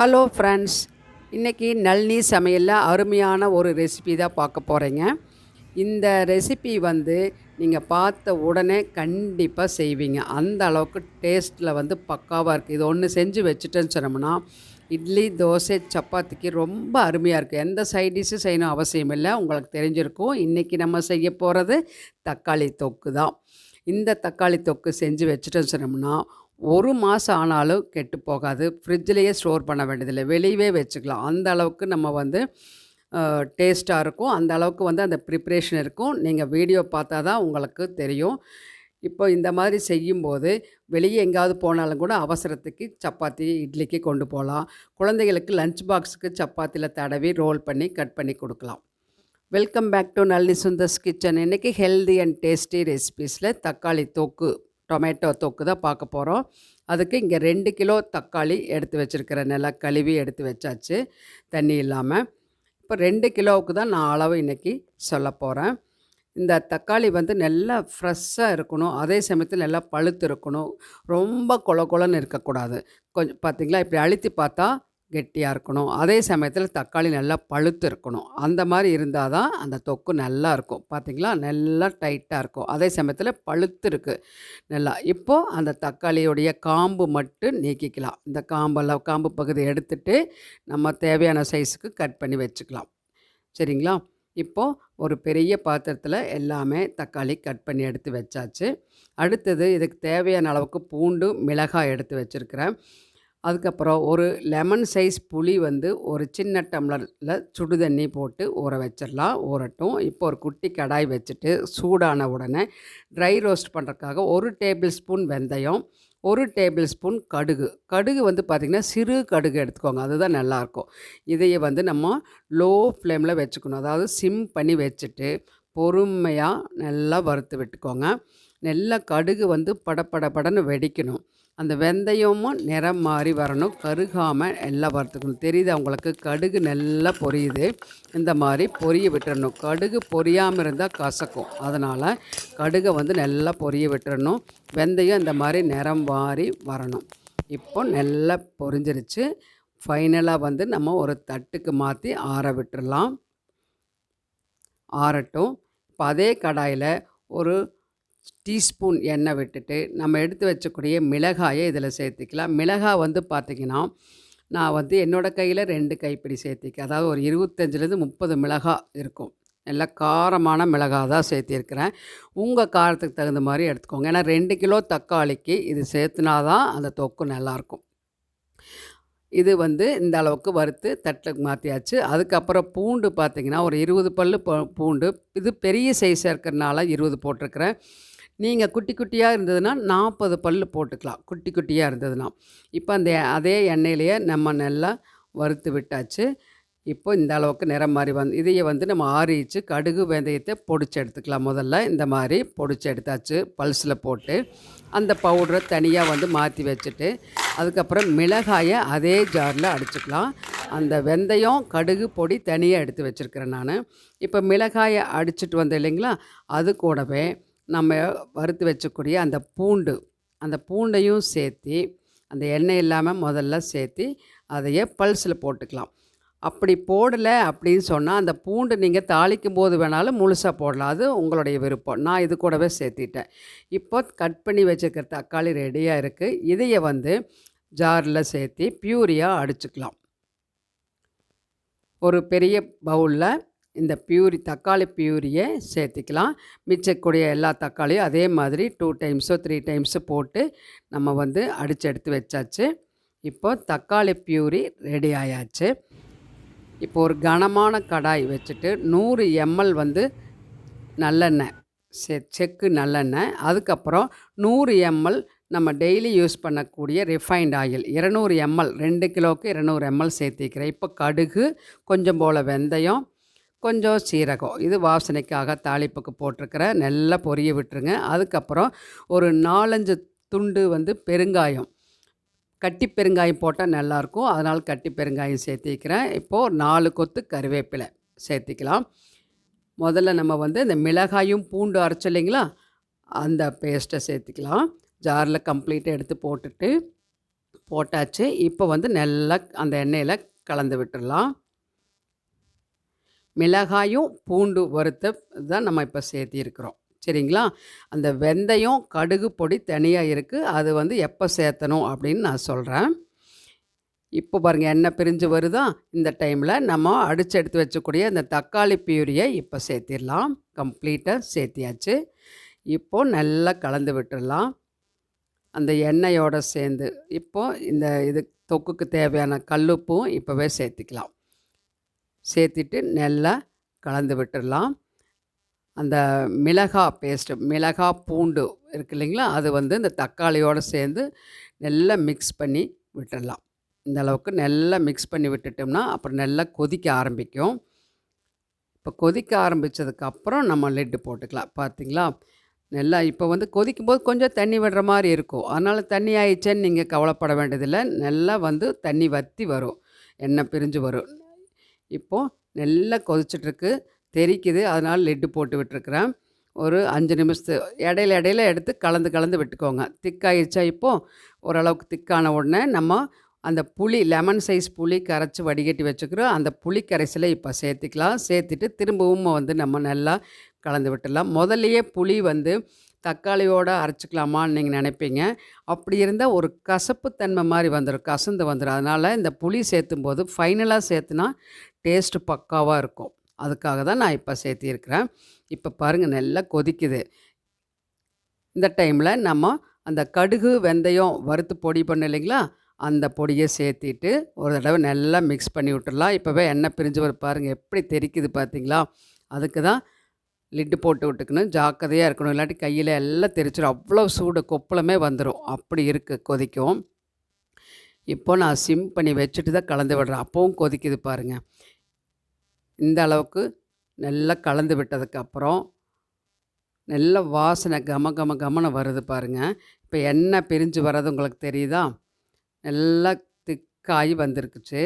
Hello friends, இன்றைக்கி நளினி சமையலில் அருமையான ஒரு ரெசிபி தான் பார்க்க போகிறேங்க. இந்த ரெசிபி நீங்கள் பார்த்த உடனே கண்டிப்பாக செய்வீங்க. அந்த அளவுக்கு டேஸ்ட்டில் பக்காவாக இருக்குது. இது ஒன்று செஞ்சு வச்சுட்டேன்னு சொன்னோம்னா இட்லி, தோசை, சப்பாத்திக்கு ரொம்ப அருமையாக இருக்குது. எந்த சைட் டிஷ்ஷும் செய்யணும் அவசியம் இல்லை. உங்களுக்கு தெரிஞ்சிருக்கும். இன்றைக்கி நம்ம செய்ய போகிறது தக்காளி தொக்கு தான். இந்த தக்காளி தொக்கு செஞ்சு வச்சுட்டோன்னு சொன்னோம்னா 1 மாதம் ஆனாலும் கெட்டு போகாது. ஃப்ரிட்ஜ்லேயே ஸ்டோர் பண்ண வேண்டியதில்லை, வெளியவே வச்சுக்கலாம். அந்த அளவுக்கு நம்ம டேஸ்ட்டாக இருக்கும். அந்த அளவுக்கு அந்த ப்ரிப்ரேஷன் இருக்கும். நீங்கள் வீடியோ பார்த்தா தான் உங்களுக்கு தெரியும். இப்போ இந்த மாதிரி செய்யும்போது வெளியே எங்கேயாவது போனாலும் கூட அவசரத்துக்கு சப்பாத்தி, இட்லிக்கு கொண்டு போகலாம். குழந்தைகளுக்கு லஞ்ச் பாக்ஸுக்கு சப்பாத்தியில் தடவி ரோல் பண்ணி கட் பண்ணி கொடுக்கலாம். Welcome back to Nalini Sundar's kitchen. இன்றைக்கி ஹெல்தி அண்ட் டேஸ்டி ரெசிபீஸில் தக்காளி தொக்கு, டொமேட்டோ தொக்கு தான் பார்க்க போகிறோம். அதுக்கு இங்கே 2 கிலோ தக்காளி எடுத்து வச்சுருக்கிறேன். நல்லா கழுவி எடுத்து வச்சாச்சு, தண்ணி இல்லாமல். இப்போ 2 கிலோவுக்கு தான் நான் அளவு இன்றைக்கி சொல்ல போகிறேன். இந்த தக்காளி நல்லா ஃப்ரெஷ்ஷாக இருக்கணும். அதே சமயத்தில் நல்லா பழுத்து இருக்கணும். ரொம்ப கொல கொலன்னு இருக்கக்கூடாது. கொஞ்சம் பார்த்திங்களா, இப்படி அழுத்தி பார்த்தா கெட்டியாக இருக்கணும். அதே சமயத்தில் தக்காளி நல்லா பழுத்து இருக்கணும். அந்த மாதிரி இருந்தால் தான் அந்த தொக்கு நல்லா இருக்கும். பார்த்திங்களா, நல்லா டைட்டாக இருக்கும். அதே சமயத்தில் பழுத்து இருக்குது நல்லா. இப்போது அந்த தக்காளியுடைய காம்பு மட்டும் நீக்கிக்கலாம். இந்த காம்பு பகுதி எடுத்துகிட்டு நம்ம தேவையான சைஸுக்கு கட் பண்ணி வச்சுக்கலாம். சரிங்களா? இப்போது ஒரு பெரிய பாத்திரத்தில் எல்லாமே தக்காளி கட் பண்ணி எடுத்து வச்சாச்சு. அடுத்தது இதுக்கு தேவையான அளவுக்கு பூண்டு, மிளகாய் எடுத்து வச்சுருக்கிறேன். அதுக்கப்புறம் ஒரு லெமன் சைஸ் புளி ஒரு சின்ன டம்ளரில் சுடு தண்ணி போட்டு ஊற வச்சிடலாம். ஊறட்டும். இப்போ ஒரு குட்டி கடாய் வச்சுட்டு சூடான உடனே ட்ரை ரோஸ்ட் பண்ணுறதுக்காக 1 டேபிள் ஸ்பூன் வெந்தயம், 1 டேபிள் ஸ்பூன் கடுகு. கடுகு பார்த்திங்கன்னா சிறு கடுகு எடுத்துக்கோங்க, அதுதான் நல்லாயிருக்கும். இதையே நம்ம லோ ஃப்ளேமில் வச்சுக்கணும். அதாவது சிம் பண்ணி வச்சுட்டு பொறுமையாக நல்லா வறுத்து விட்டுக்கோங்க. நல்லா கடுகு படன்னு வெடிக்கணும். அந்த வெந்தயமும் நிறம் மாறி வரணும், கருகாமல் எல்லாம் வறுத்துக்கணும். தெரியுது அவங்களுக்கு, கடுகு நல்லா பொரியுது. இந்த மாதிரி பொரிய விட்டுறணும். கடுகு பொரியாமல் இருந்தால் கசக்கும். அதனால் கடுகை நல்லா பொரிய விட்டுறணும். வெந்தயம் இந்த மாதிரி நிறம் மாறி வரணும். இப்போ நல்லா பொரிஞ்சிருச்சு. ஃபைனலாக நம்ம ஒரு தட்டுக்கு மாற்றி ஆற விட்டுறலாம். ஆறட்டும். இப்போ அதே கடாயில் ஒரு டீஸ்பூன் எண்ணெய் விட்டுட்டு நம்ம எடுத்து வச்சக்கூடிய மிளகாயை இதில் சேர்த்திக்கலாம். மிளகாய் பார்த்திங்கன்னா நான் என்னோடய கையில் 2 கைப்பிடி சேர்த்திக்க, அதாவது ஒரு 25லேருந்து 30 மிளகாய் இருக்கும். நல்லா காரமான மிளகாய் தான் சேர்த்திருக்கிறேன். உங்கள் காரத்துக்கு தகுந்த மாதிரி எடுத்துக்கோங்க. ஏன்னா 2 கிலோ தக்காளிக்கு இது சேர்த்துனா தான் அந்த தொக்கு நல்லாயிருக்கும். இது இந்த அளவுக்கு வறுத்து தட்டில் மாற்றியாச்சு. அதுக்கப்புறம் பூண்டு பார்த்திங்கன்னா ஒரு 20 பல் பூண்டு. இது பெரிய சைஸாக இருக்கிறனால 20 போட்டிருக்கிறேன். நீங்கள் குட்டி குட்டியாக இருந்ததுன்னா 40 பல் போட்டுக்கலாம், குட்டி குட்டியாக இருந்ததுன்னா. இப்போ அதே எண்ணெயிலேயே நம்ம நல்லா வறுத்து விட்டாச்சு. இப்போ இந்த அளவுக்கு நிறம் மாதிரி இதையே நம்ம ஆறிச்சு கடுகு வெந்தயத்தை பொடிச்சு எடுத்துக்கலாம். முதல்ல இந்த மாதிரி பொடிச்சு எடுத்தாச்சு. பல்ஸில் போட்டு அந்த பவுடரை தனியாக மாற்றி வச்சுட்டு அதுக்கப்புறம் மிளகாயை அதே ஜாரில் அடிச்சுக்கலாம். அந்த வெந்தயம் கடுகு பொடி தனியாக எடுத்து வச்சுருக்கிறேன் நான். இப்போ மிளகாயை அடிச்சுட்டு வந்தேன் இல்லைங்களா, அது கூடவே நம்ம வறுத்து வச்சக்கூடிய அந்த பூண்டையும் சேர்த்து அந்த எண்ணெய் இல்லாமல் முதல்ல சேர்த்து அதையே பல்ஸில் போட்டுக்கலாம். அப்படி போடலை அப்படின்னு சொன்னால் அந்த பூண்டு நீங்கள் தாளிக்கும் போது வேணாலும் முழுசாக போடலாம், அது உங்களுடைய விருப்பம். நான் இது கூடவே சேர்த்திட்டேன். இப்போ கட் பண்ணி வச்சுருக்கிற தக்காளி ரெடியாக இருக்குது. இதையை ஜாரில் சேர்த்து பியூரியாக அடிச்சுக்கலாம். ஒரு பெரிய பவுலில் இந்த தக்காளி பியூரியை சேர்த்திக்கலாம். மிச்சக்கூடிய எல்லா தக்காளியும் அதே மாதிரி 2 டைம்ஸோ 3 டைம்ஸோ போட்டு நம்ம அடித்து எடுத்து வச்சாச்சு. இப்போ தக்காளி பியூரி ரெடி ஆயாச்சு. இப்போ ஒரு கனமான கடாய் வச்சுட்டு 100 ml நல்லெண்ணெய், செக்கு நல்லெண்ணெய். அதுக்கப்புறம் 100 ml நம்ம டெய்லி யூஸ் பண்ணக்கூடிய ரிஃபைண்ட் ஆயில் 200 ml, 2 கிலோவுக்கு 200 ml சேர்த்திக்கிறேன். இப்போ கடுகு, கொஞ்சம் போல் வெந்தயம், கொஞ்சம் சீரகம், இது வாசனைக்காக தாளிப்புக்கு போட்டிருக்கிறேன். நல்லா பொரிய விட்டுருங்க. அதுக்கப்புறம் ஒரு 4-5 துண்டு பெருங்காயம், கட்டி பெருங்காயம் போட்டால் நல்லாயிருக்கும், அதனால் கட்டி பெருங்காயம் சேர்த்திக்கிறேன். இப்போது 4 கொத்து கருவேப்பிலை சேர்த்திக்கலாம். முதல்ல நம்ம இந்த மிளகாயும் பூண்டு அரைச்சோம் இல்லைங்களா, அந்த பேஸ்ட்டை சேர்த்திக்கலாம். ஜாரில் கம்ப்ளீட்டாக எடுத்து போட்டுட்டு போட்டாச்சு. இப்போ வந்து நல்லா அந்த எண்ணெயில் கலந்து விட்டுடலாம். மிளகாயும் பூண்டு வறுத்த தான் நம்ம இப்போ சேர்த்திருக்கிறோம். சரிங்களா? அந்த வெந்தயம், கடுகு பொடி தனியாக இருக்குது. அது வந்து எப்போ சேர்த்தணும் அப்படின்னு நான் சொல்கிறேன். இப்போ பாருங்கள் எண்ணெய் பிரிஞ்சு வருதா? இந்த டைமில் நம்ம அடித்து எடுத்து வச்சக்கூடிய இந்த தக்காளி பியூரியை இப்போ சேர்த்திடலாம். கம்ப்ளீட்டாக சேர்த்தியாச்சு. இப்போது நல்லா கலந்து விட்டுடலாம். அந்த எண்ணெயோடு சேர்ந்து இப்போது இந்த இது தொக்குக்கு தேவையான கல்லுப்பும் இப்போவே சேர்த்திக்கலாம். சேர்த்திட்டு நல்லா கலந்து விட்டுடலாம். அந்த மிளகாய் பேஸ்ட்டு, மிளகாய் பூண்டு இருக்குது இல்லைங்களா? அது வந்து இந்த தக்காளியோடு சேர்ந்து நல்லா மிக்ஸ் பண்ணி விட்டுடலாம். இந்த அளவுக்கு நல்லா மிக்ஸ் பண்ணி விட்டுட்டோம்னா அப்புறம் நல்லா கொதிக்க ஆரம்பிக்கும். இப்போ கொதிக்க ஆரம்பித்ததுக்கப்புறம் நம்ம லிட்டு போட்டுக்கலாம். பார்த்தீங்களா? நல்லா இப்போ வந்து கொதிக்கும்போது கொஞ்சம் தண்ணி விடுற மாதிரி இருக்கும். அதனால் தண்ணி ஆயிடுச்சேன்னு நீங்கள் கவலைப்பட வேண்டியதில்லை. நல்லா வந்து தண்ணி வற்றி வரும், எண்ணெய் பிரிஞ்சு வரும். இப்போது நல்லா கொதிச்சிட்ருக்கு, தெறிக்குது. அதனால் லிட்டு போட்டு விட்டுருக்குறேன். ஒரு 5 நிமிஷத்து இடையில இடையில எடுத்து கலந்து கலந்து விட்டுக்கோங்க. திக்காயிடுச்சா இப்போது? ஓரளவுக்கு திக்கான உடனே நம்ம அந்த புளி, லெமன் சைஸ் புளி கரைச்சி வடிகட்டி வச்சுக்கிறோம். அந்த புளி கரைசலை இப்போ சேர்த்துக்கலாம். சேர்த்துட்டு திரும்பவும் வந்து நம்ம நல்லா கலந்து விட்டுடலாம். முதல்லையே புளி வந்து தக்காளியோடு அரைச்சிக்கலாமான்னு நீங்கள் நினைப்பீங்க. அப்படி இருந்தால் ஒரு கசப்புத்தன்மை மாதிரி வந்துடும், கசந்து வந்துடும். அதனால் இந்த புளி சேர்த்தும்போது ஃபைனலாக சேர்த்துனா டேஸ்ட்டு பக்காவாக இருக்கும். அதுக்காக தான் நான் இப்போ சேர்த்திருக்கிறேன். இப்போ பாருங்கள் நல்லா கொதிக்குது. இந்த டைமில் நம்ம அந்த கடுகு, வெந்தயம் வறுத்து பொடி பண்ணோம் இல்லைங்களா? அந்த பொடியை சேர்த்திட்டு ஒரு தடவை நல்லா மிக்ஸ் பண்ணி விட்டுடலாம். இப்போவே எண்ணெய் பிரிஞ்சு வரும் பாருங்கள், எப்படி தெறிக்குது பார்த்தீங்களா? அதுக்கு தான் லிட்டு போட்டு விட்டுக்கணும். ஜாக்கிரதையாக இருக்கணும், இல்லாட்டி கையில் எல்லாம் தெரிச்சிடும். அவ்வளோ சூடு கொப்பளமே வந்துடும். அப்படி இருக்குது, கொதிக்கும். இப்போ நான் சிம் பண்ணி வச்சுட்டு தான் கலந்து விடுறேன். அப்போவும் கொதிக்குது பாருங்கள். இந்த அளவுக்கு நல்லா கலந்து விட்டதுக்கப்புறம் நல்ல வாசனை கம கம கமன்னு வருது பாருங்கள். இப்போ எண்ணெய் பிரிஞ்சு வர்றது உங்களுக்கு தெரியுதா? நல்லா திக்காகி வந்திருக்குச்சு.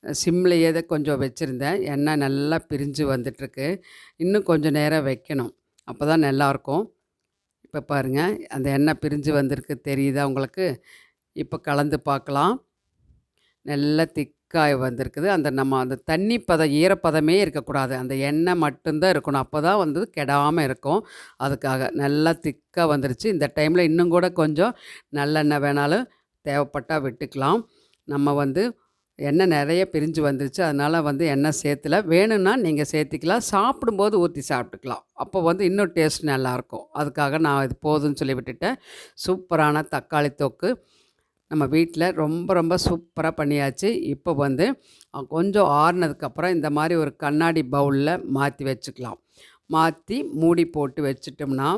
சிம்லேயே தான் கொஞ்சம் வச்சுருந்தேன். எண்ணெய் நல்லா பிரிஞ்சு வந்துட்டுருக்கு. இன்னும் கொஞ்சம் நேரம் வைக்கணும், அப்போ தான் நல்லாயிருக்கும். இப்போ பாருங்கள் அந்த எண்ணெய் பிரிஞ்சு வந்திருக்கு, தெரியுதா உங்களுக்கு? இப்போ கலந்து பார்க்கலாம். நல்லா திக்காய் வந்திருக்குது. அந்த தண்ணி பதம், ஈரப்பதமே இருக்கக்கூடாது. அந்த எண்ணெய் மட்டும்தான் இருக்கணும். அப்போ தான் வந்து கெடாமல் இருக்கும். அதுக்காக நல்லா திக்காக வந்துருச்சு. இந்த டைமில் இன்னும் கூட கொஞ்சம் நல்லெண்ணெய் வேணாலும் தேவைப்பட்டால் விட்டுக்கலாம். நம்ம வந்து எண்ணெய் நிறைய பிரிஞ்சு வந்துருச்சு, அதனால் வந்து எண்ணெய் சேர்த்துல. வேணும்னா நீங்கள் சேர்த்திக்கலாம். சாப்பிடும்போது ஊற்றி சாப்பிட்டுக்கலாம். அப்போ வந்து இன்னும் டேஸ்ட் நல்லாயிருக்கும். அதுக்காக நான் இது போதும்னு சொல்லி விட்டுட்டேன். சூப்பரான தக்காளி தொக்கு நம்ம வீட்டில் ரொம்ப ரொம்ப சூப்பராக பண்ணியாச்சு. இப்போ வந்து கொஞ்சம் ஆறுனதுக்கப்புறம் இந்த மாதிரி ஒரு கண்ணாடி பவுலில் மாற்றி வச்சுக்கலாம். மாற்றி மூடி போட்டு வச்சுட்டோம்னா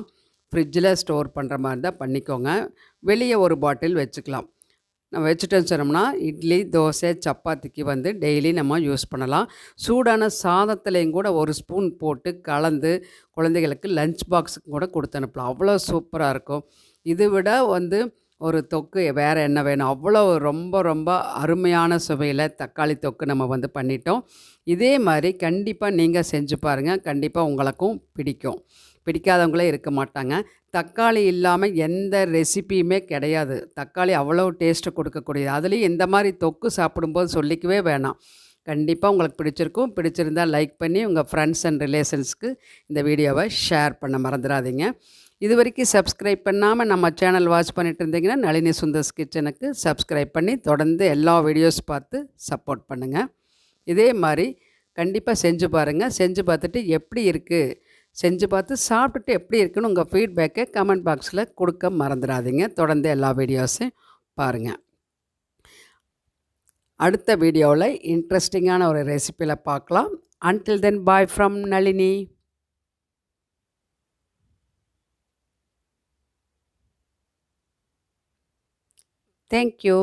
ஃப்ரிட்ஜில் ஸ்டோர் பண்ணுற மாதிரி தான் பண்ணிக்கோங்க. வெளியே ஒரு பாட்டில் வச்சுக்கலாம். நம்ம வச்சுட்டோன்னு சொன்னோம்னா இட்லி, தோசை, சப்பாத்திக்கு வந்து டெய்லி நம்ம யூஸ் பண்ணலாம். சூடான சாதத்துலேயும் கூட ஒரு ஸ்பூன் போட்டு கலந்து குழந்தைகளுக்கு லஞ்ச் பாக்ஸுக்கு கூட கொடுத்து அனுப்பலாம். அவ்வளோ சூப்பராக இருக்கும். இது விட வந்து ஒரு தொக்கு வேறு என்ன வேணும்? அவ்வளோ ரொம்ப ரொம்ப அருமையான சுவையில் தக்காளி தொக்கு நம்ம வந்து பண்ணிட்டோம். இதே மாதிரி கண்டிப்பாக நீங்கள் செஞ்சு பாருங்கள். கண்டிப்பாக உங்களுக்கும் பிடிக்கும். பிடிக்காதவங்களே இருக்க மாட்டாங்க. தக்காளி இல்லாமல் எந்த ரெசிபியுமே கிடையாது. தக்காளி அவ்வளோ டேஸ்ட்டு கொடுக்கக்கூடியது. அதுலேயும் இந்த மாதிரி தொக்கு சாப்பிடும்போது சொல்லிக்கவே வேணாம். கண்டிப்பாக உங்களுக்கு பிடிச்சிருக்கும். பிடிச்சிருந்தால் லைக் பண்ணி உங்கள் ஃப்ரெண்ட்ஸ் அண்ட் ரிலேஷன்ஸ்க்கு இந்த வீடியோவை ஷேர் பண்ண மறந்துடாதீங்க. இது வரைக்கும் சப்ஸ்கிரைப் பண்ணாமல் நம்ம சேனல் வாட்ச் பண்ணிட்டு இருந்தீங்கன்னா நளினி சுந்தர்ஸ் கிச்சனுக்கு சப்ஸ்கிரைப் பண்ணி தொடர்ந்து எல்லா வீடியோஸ் பார்த்து சப்போர்ட் பண்ணுங்கள். இதே மாதிரி கண்டிப்பாக செஞ்சு பாருங்கள். செஞ்சு பார்த்துட்டு எப்படி இருக்குது, செஞ்சு பார்த்து சாப்பிட்டுட்டு எப்படி இருக்குன்னு உங்கள் ஃபீட்பேக்கை கமெண்ட் பாக்ஸில் கொடுக்க மறந்துடாதீங்க. தொடர்ந்து எல்லா வீடியோஸையும் பாருங்கள். அடுத்த வீடியோவில் இன்ட்ரெஸ்டிங்கான ஒரு ரெசிப்பியில் பார்க்கலாம். Until then, bye from Nalini. Thank you.